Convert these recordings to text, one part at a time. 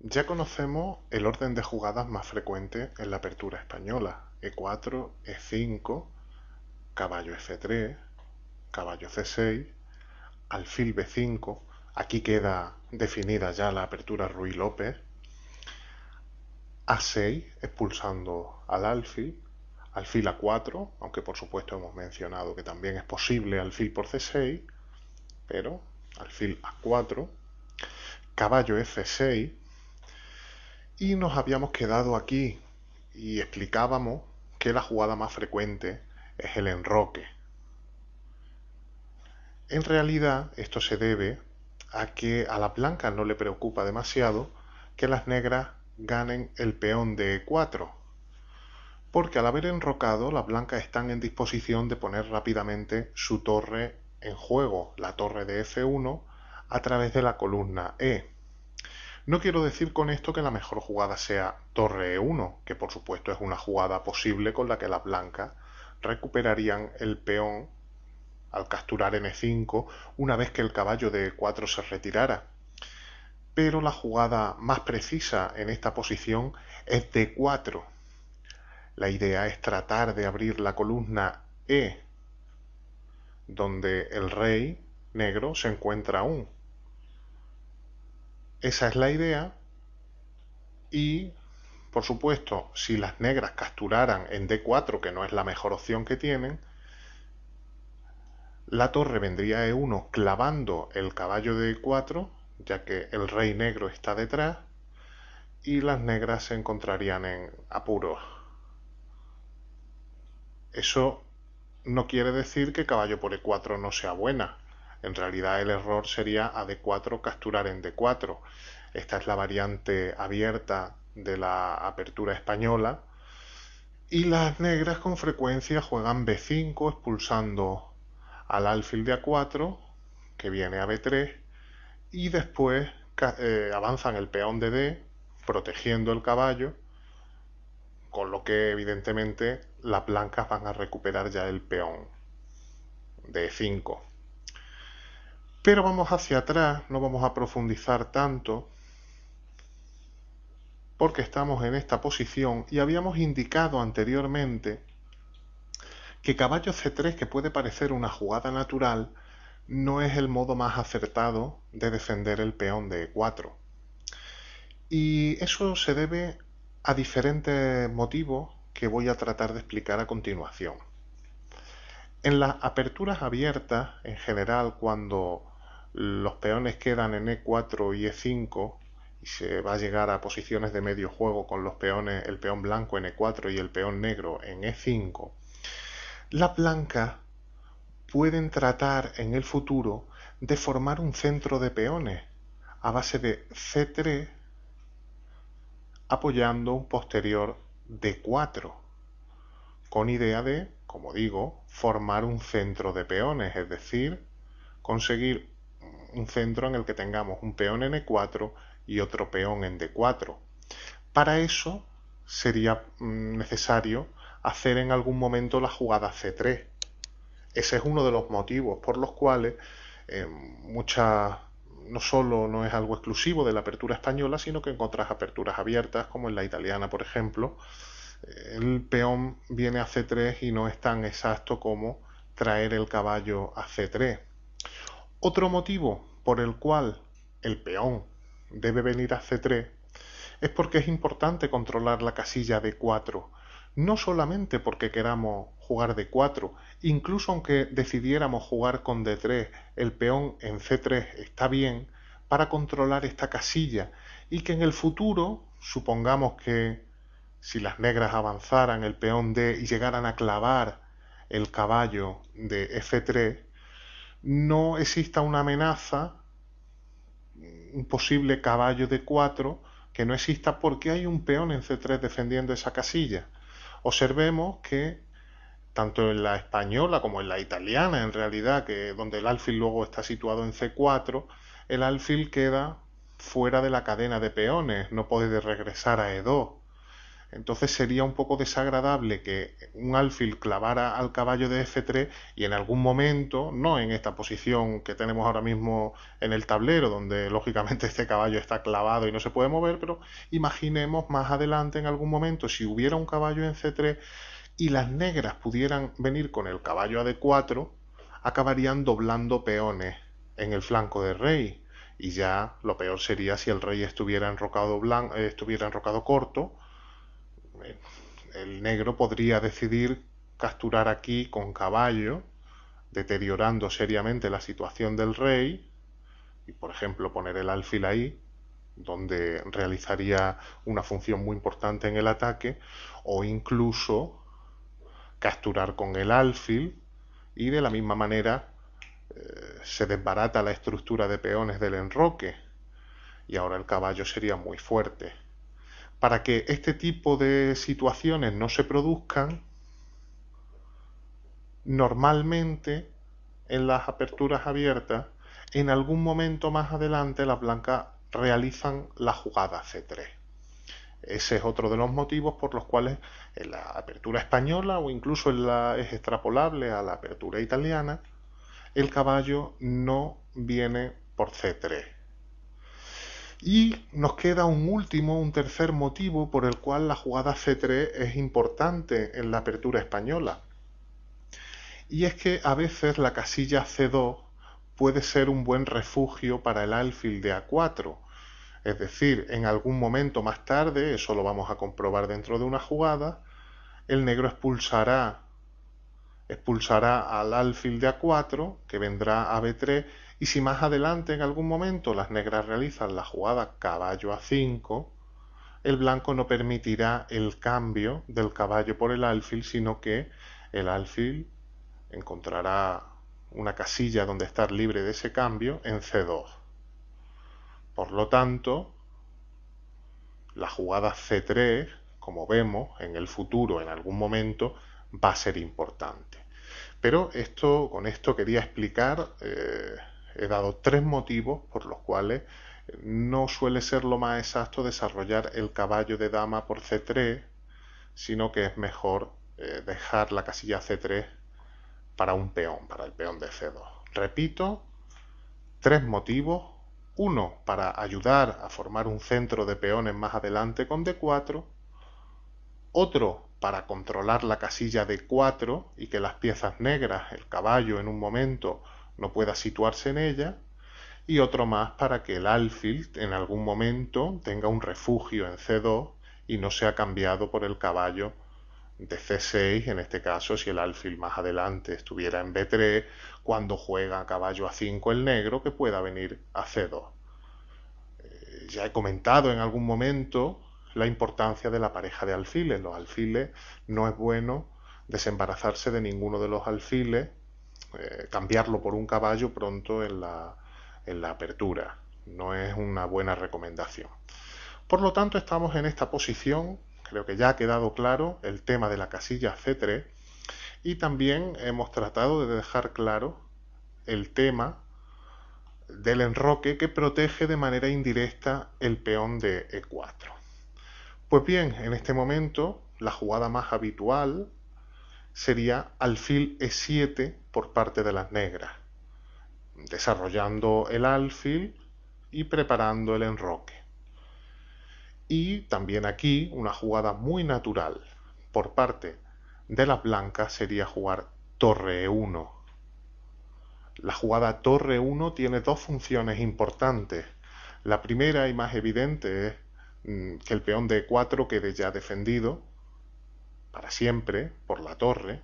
Ya conocemos el orden de jugadas más frecuente en la apertura española: E4, E5, caballo F3, caballo C6, alfil B5. Aquí queda definida ya la apertura Ruy López. A6, expulsando al alfil. Alfil A4, aunque por supuesto hemos mencionado que también es posible alfil por C6, pero alfil A4, caballo F6. Y nos habíamos quedado aquí y explicábamos que la jugada más frecuente es el enroque. En realidad, esto se debe a que a las blancas no le preocupa demasiado que las negras ganen el peón de E4, porque al haber enrocado, las blancas están en disposición de poner rápidamente su torre en juego, la torre de F1, a través de la columna E. No quiero decir con esto que la mejor jugada sea torre E1, que por supuesto es una jugada posible con la que las blancas recuperarían el peón al capturar en E5 una vez que el caballo de E4 se retirara. Pero la jugada más precisa en esta posición es D4. La idea es tratar de abrir la columna E, donde el rey negro se encuentra aún. Esa es la idea y, por supuesto, si las negras capturaran en D4, que no es la mejor opción que tienen, la torre vendría a E1 clavando el caballo de E4, ya que el rey negro está detrás, y las negras se encontrarían en apuros. Eso no quiere decir que caballo por E4 no sea buena. En realidad el error sería a D4 capturar en D4. Esta es la variante abierta de la apertura española. Y las negras con frecuencia juegan B5 expulsando al alfil de A4, que viene a B3, y después avanzan el peón de D, protegiendo el caballo, con lo que evidentemente las blancas van a recuperar ya el peón de E5. Pero vamos hacia atrás, no vamos a profundizar tanto, porque estamos en esta posición y habíamos indicado anteriormente que caballo C3, que puede parecer una jugada natural, no es el modo más acertado de defender el peón de E4. Y eso se debe a diferentes motivos que voy a tratar de explicar a continuación. En las aperturas abiertas, en general, cuando los peones quedan en E4 y E5 y se va a llegar a posiciones de medio juego con los peones, el peón blanco en E4 y el peón negro en E5, las blancas pueden tratar en el futuro de formar un centro de peones a base de C3 apoyando un posterior D4, con idea de, como digo, formar un centro de peones, es decir, conseguir un centro en el que tengamos un peón en E4 y otro peón en D4. Para eso sería necesario hacer en algún momento la jugada C3. Ese es uno de los motivos por los cuales no solo no es algo exclusivo de la apertura española, sino que en otras aperturas abiertas, como en la italiana, por ejemplo, el peón viene a C3 y no es tan exacto como traer el caballo a C3. Otro motivo por el cual el peón debe venir a C3 es porque es importante controlar la casilla D4, no solamente porque queramos jugar D4, incluso aunque decidiéramos jugar con D3, el peón en C3 está bien para controlar esta casilla y que en el futuro, supongamos que si las negras avanzaran el peón D y llegaran a clavar el caballo de F3, no exista una amenaza, un posible caballo de 4 que no exista porque hay un peón en C3 defendiendo esa casilla. Observemos que tanto en la española como en la italiana, en realidad, que donde el alfil luego está situado en C4, el alfil queda fuera de la cadena de peones, no puede regresar a E2. Entonces sería un poco desagradable que un alfil clavara al caballo de F3 y en algún momento, no en esta posición que tenemos ahora mismo en el tablero, donde lógicamente este caballo está clavado y no se puede mover, pero imaginemos más adelante en algún momento si hubiera un caballo en C3 y las negras pudieran venir con el caballo a D4, acabarían doblando peones en el flanco del rey. Y ya lo peor sería si el rey estuviera enrocado corto. El negro podría decidir capturar aquí con caballo, deteriorando seriamente la situación del rey, y por ejemplo poner el alfil ahí, donde realizaría una función muy importante en el ataque, o incluso capturar con el alfil y de la misma manera se desbarata la estructura de peones del enroque y ahora el caballo sería muy fuerte. Para que este tipo de situaciones no se produzcan, normalmente en las aperturas abiertas, en algún momento más adelante las blancas realizan la jugada C3. Ese es otro de los motivos por los cuales en la apertura española o incluso es extrapolable a la apertura italiana, el caballo no viene por C3. Y nos queda un tercer motivo por el cual la jugada C3 es importante en la apertura española. Y es que a veces la casilla C2 puede ser un buen refugio para el alfil de A4. Es decir, en algún momento más tarde, eso lo vamos a comprobar dentro de una jugada, el negro expulsará al alfil de A4, que vendrá a B3, y si más adelante en algún momento las negras realizan la jugada caballo A5, el blanco no permitirá el cambio del caballo por el alfil, sino que el alfil encontrará una casilla donde estar libre de ese cambio en C2. Por lo tanto, la jugada C3, como vemos en el futuro en algún momento, va a ser importante. Pero con esto quería explicar, he dado 3 motivos por los cuales no suele ser lo más exacto desarrollar el caballo de dama por C3, sino que es mejor dejar la casilla C3 para un peón, para el peón de C2. Repito, 3 motivos. Uno, para ayudar a formar un centro de peones más adelante con D4. Otro, para controlar la casilla D4 y que las piezas negras, el caballo en un momento, no pueda situarse en ella. Y otro más para que el alfil en algún momento tenga un refugio en C2 y no sea cambiado por el caballo de C6, en este caso si el alfil más adelante estuviera en B3, cuando juega caballo A5 el negro, que pueda venir a C2. Ya he comentado en algún momento la importancia de la pareja de alfiles. Los alfiles, no es bueno desembarazarse de ninguno de los alfiles, cambiarlo por un caballo pronto en la apertura. No es una buena recomendación. Por lo tanto, estamos en esta posición. Creo que ya ha quedado claro el tema de la casilla C3 y también hemos tratado de dejar claro el tema del enroque que protege de manera indirecta el peón de E4. Pues bien, en este momento la jugada más habitual sería alfil E7 por parte de las negras, desarrollando el alfil y preparando el enroque. Y también aquí una jugada muy natural por parte de las blancas sería jugar torre E1. La jugada torre 1 tiene 2 funciones importantes. La primera y más evidente es que el peón de E4 quede ya defendido para siempre por la torre.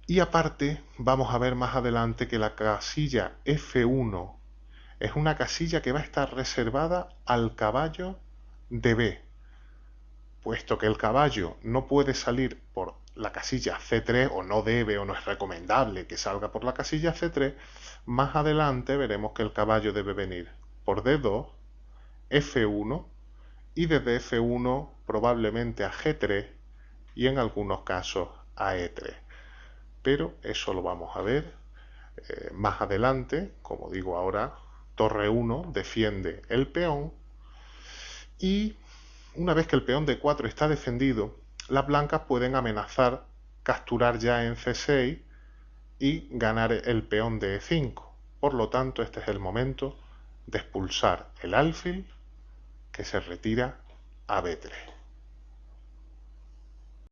Y aparte vamos a ver más adelante que la casilla F1 es una casilla que va a estar reservada al caballo de B, puesto que el caballo no puede salir por la casilla C3 o no debe o no es recomendable que salga por la casilla C3, más adelante veremos que el caballo debe venir por D2, F1 y desde F1 probablemente a G3 y en algunos casos a E3. Pero eso lo vamos a ver más adelante. Como digo ahora, torre 1 defiende el peón y una vez que el peón D4 está defendido, las blancas pueden amenazar capturar ya en C6 y ganar el peón de E5. Por lo tanto, este es el momento de expulsar el alfil, que se retira a B3.